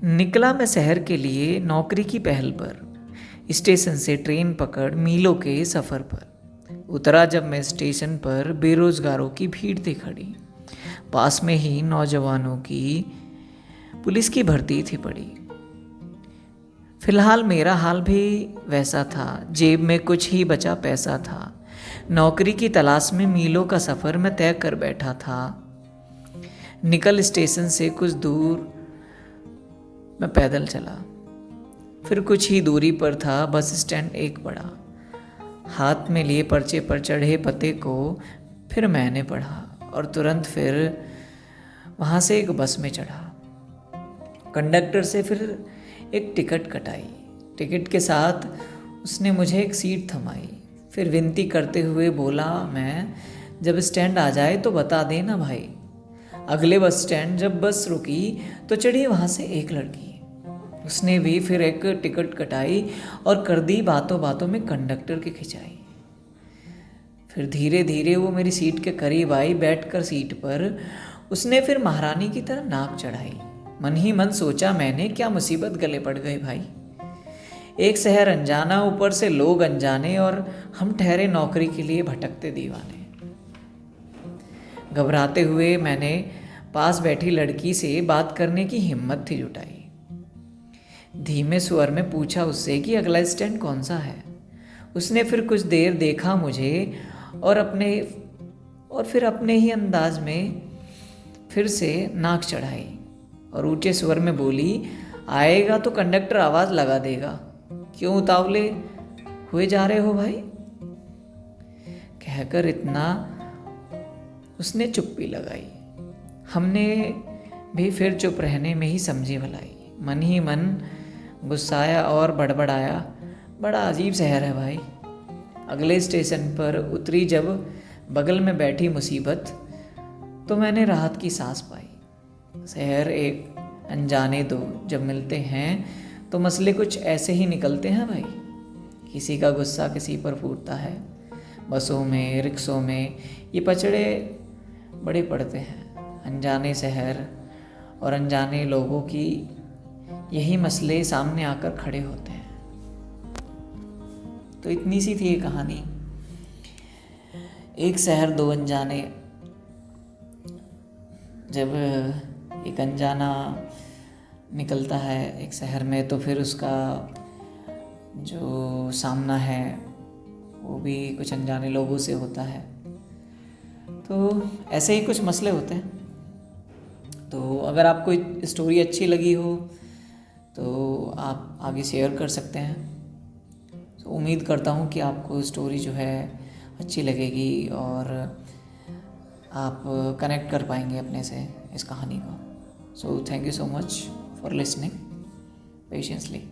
निकला मैं शहर के लिए नौकरी की पहल पर। स्टेशन से ट्रेन पकड़ मीलों के सफ़र पर उतरा जब मैं स्टेशन पर बेरोजगारों की भीड़ थी खड़ी। पास में ही नौजवानों की पुलिस की भर्ती थी पड़ी। फिलहाल मेरा हाल भी वैसा था, जेब में कुछ ही बचा पैसा था। नौकरी की तलाश में मीलों का सफ़र मैं तय कर बैठा था। निकल स्टेशन से कुछ दूर मैं पैदल चला। फिर कुछ ही दूरी पर था बस स्टैंड एक बड़ा। हाथ में लिए पर्चे पर चढ़े पते को फिर मैंने पढ़ा और तुरंत फिर वहाँ से एक बस में चढ़ा। कंडक्टर से फिर एक टिकट कटाई। टिकट के साथ उसने मुझे एक सीट थमाई। फिर विनती करते हुए बोला, मैं जब स्टैंड आ जाए तो बता देना भाई। अगले बस स्टैंड जब बस रुकी तो चढ़ी वहाँ से एक लड़की। उसने भी फिर एक टिकट कटाई और कर दी बातों बातों में कंडक्टर की खिंचाई। फिर धीरे धीरे वो मेरी सीट के करीब आई। बैठकर सीट पर उसने फिर महारानी की तरह नाक चढ़ाई। मन ही मन सोचा मैंने, क्या मुसीबत गले पड़ गई भाई। एक शहर अनजाना, ऊपर से लोग अनजाने, और हम ठहरे नौकरी के लिए भटकते दीवाने। घबराते हुए मैंने पास बैठी लड़की से बात करने की हिम्मत थी जुटाई। धीमे स्वर में पूछा उससे कि अगला स्टैंड कौन सा है। उसने फिर कुछ देर देखा मुझे और फिर अपने ही अंदाज में फिर से नाक चढ़ाई और ऊंचे स्वर में बोली, आएगा तो कंडक्टर आवाज़ लगा देगा, क्यों उतावले हुए जा रहे हो भाई। कहकर इतना उसने चुप्पी लगाई। हमने भी फिर चुप रहने में ही समझी भलाई। मन ही मन गुस्साया और बड़बड़ाया, बड़ा अजीब शहर है भाई। अगले स्टेशन पर उतरी जब बगल में बैठी मुसीबत, तो मैंने राहत की सांस पाई। शहर एक अनजाने दो जब मिलते हैं तो मसले कुछ ऐसे ही निकलते हैं भाई। किसी का गुस्सा किसी पर फूटता है। बसों में, रिक्शों में ये पचड़े बड़े पड़ते हैं। अनजाने शहर और अनजाने लोगों की यही मसले सामने आकर खड़े होते हैं। तो इतनी सी थी ये कहानी। एक शहर दो अनजाने। जब एक अनजाना निकलता है एक शहर में तो फिर उसका जो सामना है वो भी कुछ अनजाने लोगों से होता है। तो ऐसे ही कुछ मसले होते हैं। तो अगर आपको स्टोरी अच्छी लगी हो तो आप आगे शेयर कर सकते हैं। तो उम्मीद करता हूँ कि आपको स्टोरी जो है अच्छी लगेगी और आप कनेक्ट कर पाएंगे अपने से इस कहानी को। So thank you so much for listening patiently.